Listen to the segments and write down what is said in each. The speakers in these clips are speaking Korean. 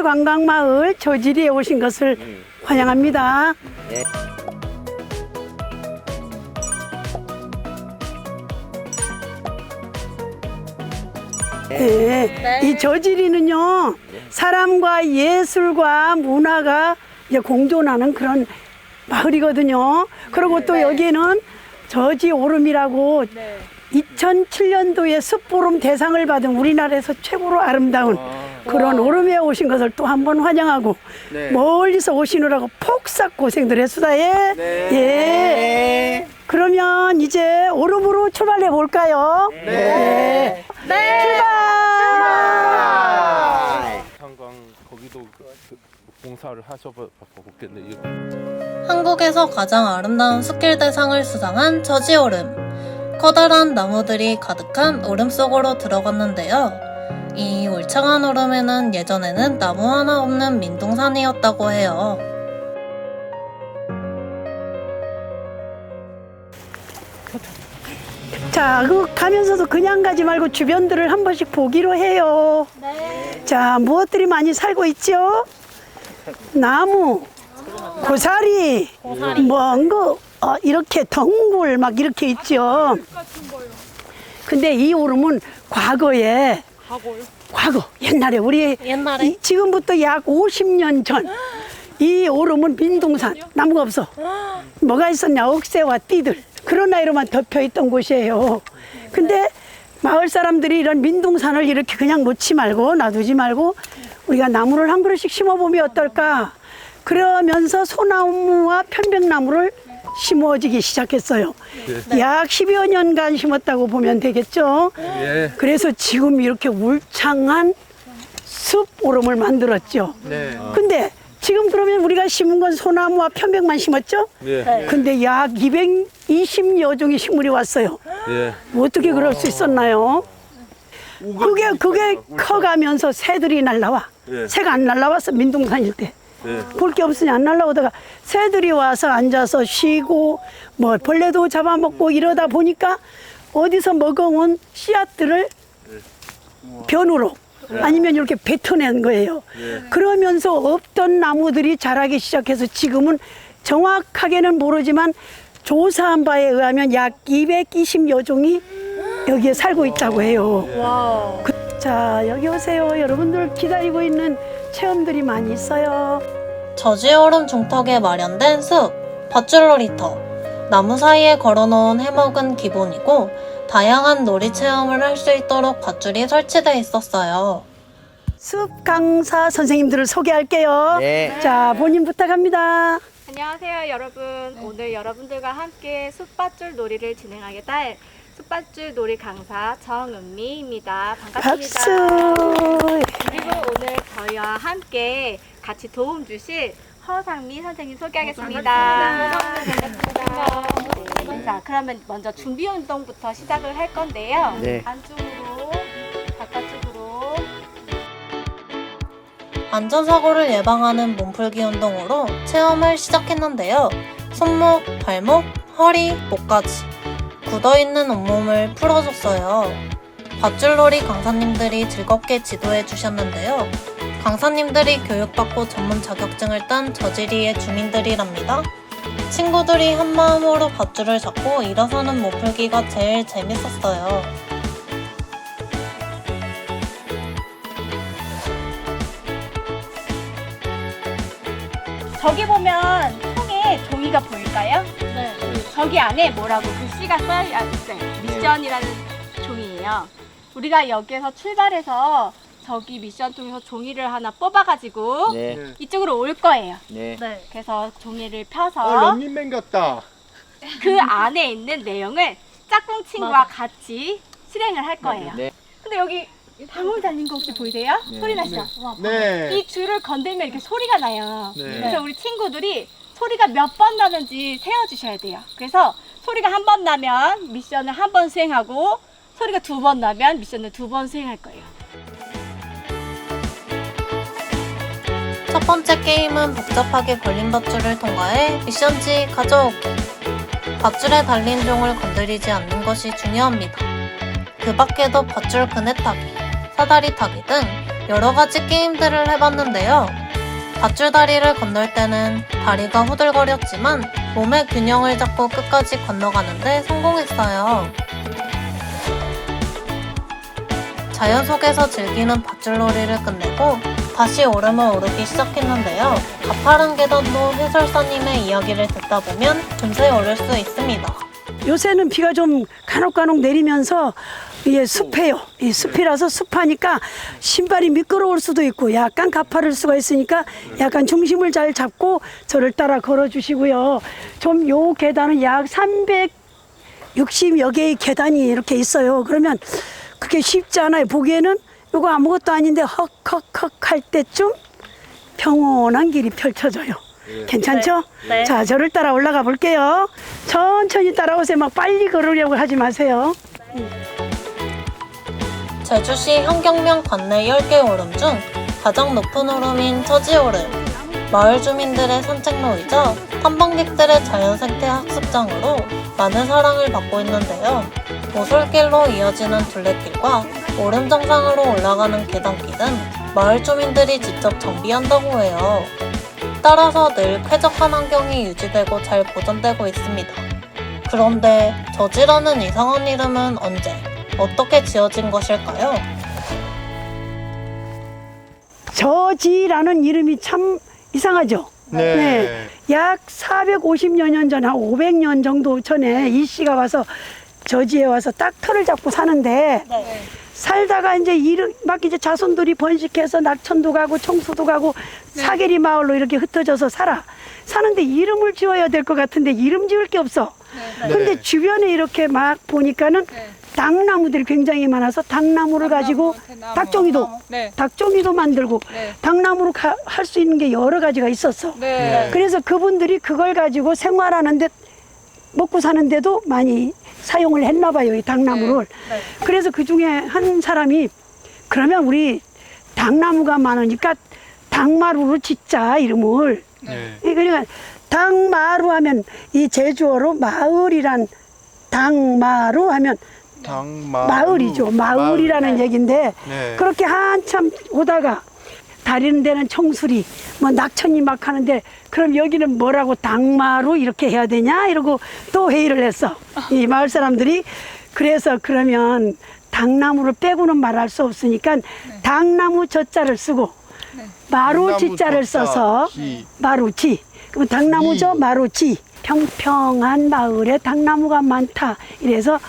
관광마을 저지리에 오신 것을 환영합니다. 네. 네. 이 저지리는요, 사람과 예술과 문화가 이제 공존하는 그런 마을이거든요. 그리고 또 여기에는 저지오름이라고 2007년도에 숲오름 대상을 받은 우리나라에서 최고로 아름다운 그런 오름에 오신 것을 또 한번 환영하고 멀리서 오시느라고 폭삭 고생들 했수다. 예. 예. 그러면 이제 오름으로 출발해 볼까요? 네. 출발! 관광 거기도 봉사를 하셔봤겠네. 한국에서 가장 아름다운 숲길 대상을 수상한 저지오름. 커다란 나무들이 가득한 오름 속으로 들어갔는데요. 이 울창한 오름에는 예전에는 나무 하나 없는 민둥산이었다고 해요. 자, 가면서도 그냥 가지 말고 주변들을 한 번씩 보기로 해요. 자, 무엇들이 많이 살고 있죠? 나무, 고사리, 이렇게 덩굴 막 이렇게 있죠. 근데 이 오름은 과거에, 옛날에 지금부터 약 50년 전, 이 오름은 민둥산, 나무가 없어. 뭐가 있었냐, 억새와 띠들. 그런 나이로만 덮여 있던 곳이에요. 근데 마을 사람들이 이런 민둥산을 이렇게 그냥 놓지 말고 놔두지 말고 우리가 나무를 한 그루씩 심어보면 어떨까? 그러면서 소나무와 편백나무를 심어지기 시작했어요. 약 10여 년간 심었다고 보면 되겠죠. 그래서 지금 이렇게 울창한 숲 오름을 만들었죠. 근데 지금 그러면 우리가 심은 건 소나무와 편백만 심었죠? 근데 약 220여 종의 식물이 왔어요. 어떻게 그럴 수 있었나요? 그게 커가면서 새들이 날라와. 새가 안 날라왔어, 민둥산일 때. 볼 게 없으니 안 날라오다가 새들이 와서 앉아서 쉬고 뭐 벌레도 잡아먹고 이러다 보니까 어디서 먹어온 씨앗들을 변으로 아니면 이렇게 뱉어낸 거예요. 그러면서 없던 나무들이 자라기 시작해서 지금은 정확하게는 모르지만 조사한 바에 의하면 약 220여 종이 여기에 살고 있다고 해요. 자, 여기 오세요. 여러분들 기다리고 있는 체험들이 많이 있어요. 저지오름 중턱에 마련된 숲, 밧줄놀이터. 나무 사이에 걸어놓은 해먹은 기본이고 다양한 놀이 체험을 할 수 있도록 밧줄이 설치되어 있었어요. 숲 강사 선생님들을 소개할게요. 자, 본인 부탁합니다. 안녕하세요 여러분. 오늘 여러분들과 함께 숲밧줄 놀이를 진행하게 될 숲밧줄 놀이 강사 정은미입니다. 반갑습니다. 박수! 그리고 오늘 저희와 함께 같이 도움 주실 허상미 선생님 소개하겠습니다. 반갑습니다. 자, 그러면 먼저 준비 운동부터 시작을 할 건데요. 안쪽으로, 바깥쪽으로. 안전사고를 예방하는 몸풀기 운동으로 체험을 시작했는데요. 손목, 발목, 허리, 목까지 굳어있는 온몸을 풀어줬어요. 밧줄놀이 강사님들이 즐겁게 지도해 주셨는데요. 강사님들이 교육받고 전문 자격증을 딴 저지리의 주민들이랍니다. 친구들이 한마음으로 밧줄을 잡고 일어서는 몸풀기가 제일 재밌었어요. 저기 보면 통에 종이가 보일까요? 저기 안에 뭐라고 글씨가 써있어요. 미션이라는 종이에요. 우리가 여기에서 출발해서 저기 미션 통해서 종이를 하나 뽑아가지고 이쪽으로 올 거예요. 그래서 종이를 펴서 런닝맨 같다. 그 안에 있는 내용을 짝꿍 친구와 같이 실행을 할 거예요. 근데 여기 방울 달린 거 혹시 보이세요? 소리 나시죠? 이 줄을 건들면 이렇게 소리가 나요. 그래서 우리 친구들이 소리가 몇 번 나는지 세어주셔야 돼요. 그래서 소리가 한 번 나면 미션을 한 번 수행하고 소리가 두 번 나면 미션을 두 번 수행할 거예요. 첫 번째 게임은 복잡하게 걸린 밧줄을 통과해 미션지 가져오기. 밧줄에 달린 종을 건드리지 않는 것이 중요합니다. 그 밖에도 밧줄 그네 타기, 사다리 타기 등 여러 가지 게임들을 해봤는데요. 밧줄다리를 건널 때는 다리가 후들거렸지만 몸의 균형을 잡고 끝까지 건너가는데 성공했어요. 자연 속에서 즐기는 밧줄놀이를 끝내고 다시 오름을 오르기 시작했는데요. 가파른 계단도 해설사님의 이야기를 듣다 보면 금세 오를 수 있습니다. 요새는 비가 좀 간혹 내리면서 이게 습해요. 이 습이라서 습하니까 신발이 미끄러울 수도 있고 약간 가파를 수가 있으니까 약간 중심을 잘 잡고 저를 따라 걸어주시고요. 좀 요 계단은 약 360여 개의 계단이 이렇게 있어요. 그러면 그게 쉽지 않아요. 보기에는 이거 아무것도 아닌데 헉헉헉 할 때쯤 평온한 길이 펼쳐져요. 괜찮죠? 네. 자, 저를 따라 올라가 볼게요. 천천히 따라오세요. 막 빨리 걸으려고 하지 마세요. 제주시 환경명 관내 10개 오름 중 가장 높은 오름인 처지오름. 마을 주민들의 산책로이자 탐방객들의 자연생태 학습장으로 많은 사랑을 받고 있는데요. 오솔길로 이어지는 둘레길과 오름 정상으로 올라가는 계단길은 마을 주민들이 직접 정비한다고 해요. 따라서 늘 쾌적한 환경이 유지되고 잘 보존되고 있습니다. 그런데 저지라는 이상한 이름은 언제, 어떻게 지어진 것일까요? 저지라는 이름이 참 이상하죠? 네. 약 450여 년 전, 한 500년 정도 전에 이 씨가 와서 저지에 와서 딱 터를 잡고 사는데 살다가 이제 막 이제 자손들이 번식해서 낙천도 가고 청수도 가고 사계리 마을로 이렇게 흩어져서 사는데 이름을 지어야 될 것 같은데 이름 지을 게 없어. 근데 주변에 이렇게 막 보니까는 당나무들이 굉장히 많아서 당나무를 가지고 닭종이도 만들고 당나무로 할 수 있는 게 여러 가지가 있었어. 그래서 그분들이 그걸 가지고 생활하는데 먹고 사는데도 많이 사용을 했나 봐요, 이 당나무를. 그래서 그 중에 한 사람이 그러면 우리 당나무가 많으니까 당마루로 짓자, 이름을. 그러니까 당마루 하면 이 제주어로 마을이란 당마루 하면 마을이죠. 마을이라는 얘기인데 그렇게 한참 오다가 다리는 데는 청수리, 뭐 낙천이 막 하는데 그럼 여기는 뭐라고 당마루 이렇게 해야 되냐 이러고 또 회의를 했어. 이 마을 사람들이. 그래서 그러면 당나무를 빼고는 말할 수 없으니까 당나무 저자를 쓰고 마루 지자를 써서 마루지. 그럼 당나무죠, 마루지. 평평한 마을에 당나무가 많다. 이래서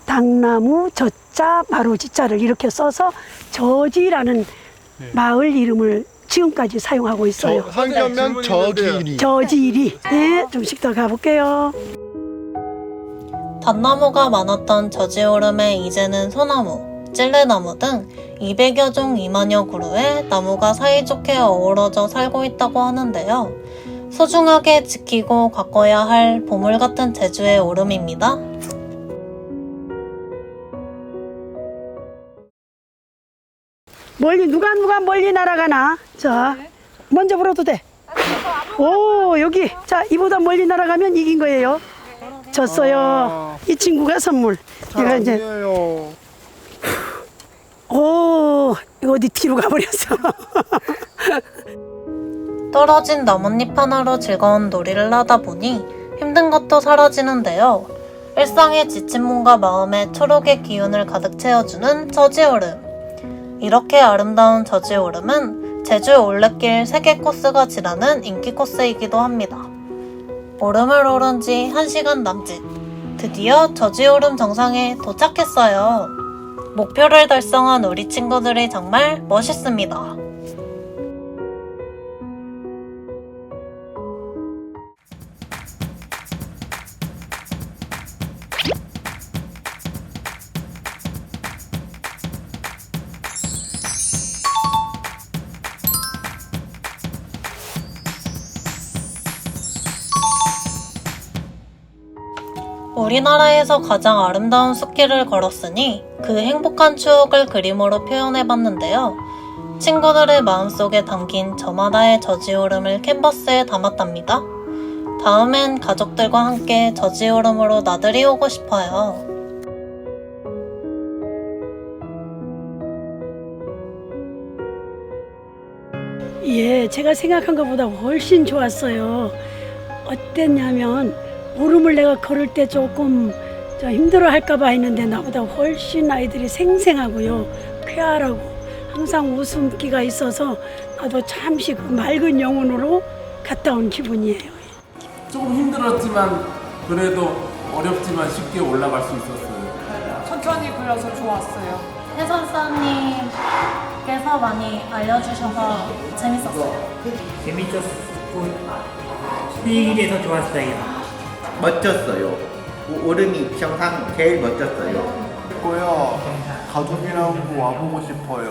당나무 저자 마루지자를 이렇게 써서 저지라는 마을 이름을 지금까지 사용하고 있어요. 상견면 저지리. 저지리. 네, 좀씩 더 가볼게요. 잣나무가 많았던 저지오름에 이제는 소나무, 찔레나무 등 200여 종 2만여 그루의 나무가 사이좋게 어우러져 살고 있다고 하는데요. 소중하게 지키고 가꿔야 할 보물 같은 제주의 오름입니다. 멀리 누가 멀리 날아가나? 자, 먼저 불어도 돼. 오, 여기. 자, 이보다 멀리 날아가면 이긴 거예요. 졌어요. 이 친구가 선물. 내가 이제 오, 이거 어디 뒤로 가버렸어. 떨어진 나뭇잎 하나로 즐거운 놀이를 하다 보니 힘든 것도 사라지는데요. 일상에 지친 몸과 마음에 초록의 기운을 가득 채워주는 저지오름. 이렇게 아름다운 저지오름은 제주 올레길 세계 코스가 지나는 인기 코스이기도 합니다. 오름을 오른 지 1시간 남짓. 드디어 저지오름 정상에 도착했어요. 목표를 달성한 우리 친구들이 정말 멋있습니다. 우리나라에서 가장 아름다운 숲길을 걸었으니 그 행복한 추억을 그림으로 표현해봤는데요. 친구들의 마음속에 담긴 저마다의 저지오름을 캔버스에 담았답니다. 다음엔 가족들과 함께 저지오름으로 나들이 오고 싶어요. 예, 제가 생각한 것보다 훨씬 좋았어요. 어땠냐면 오름을 내가 걸을 때 조금 힘들어 할까봐 했는데 나보다 훨씬 아이들이 생생하고요, 쾌활하고 항상 웃음기가 있어서 나도 잠시 그 맑은 영혼으로 갔다 온 기분이에요. 조금 힘들었지만 그래도 어렵지만 쉽게 올라갈 수 있었어요. 천천히 그려서 좋았어요. 해설사님께서 많이 알려주셔서 재밌었어요. 재밌었고 스피드에서 좋았어요. 멋졌어요. 오름이 평상 제일 멋졌어요. 고요. 가족이랑 와보고 싶어요.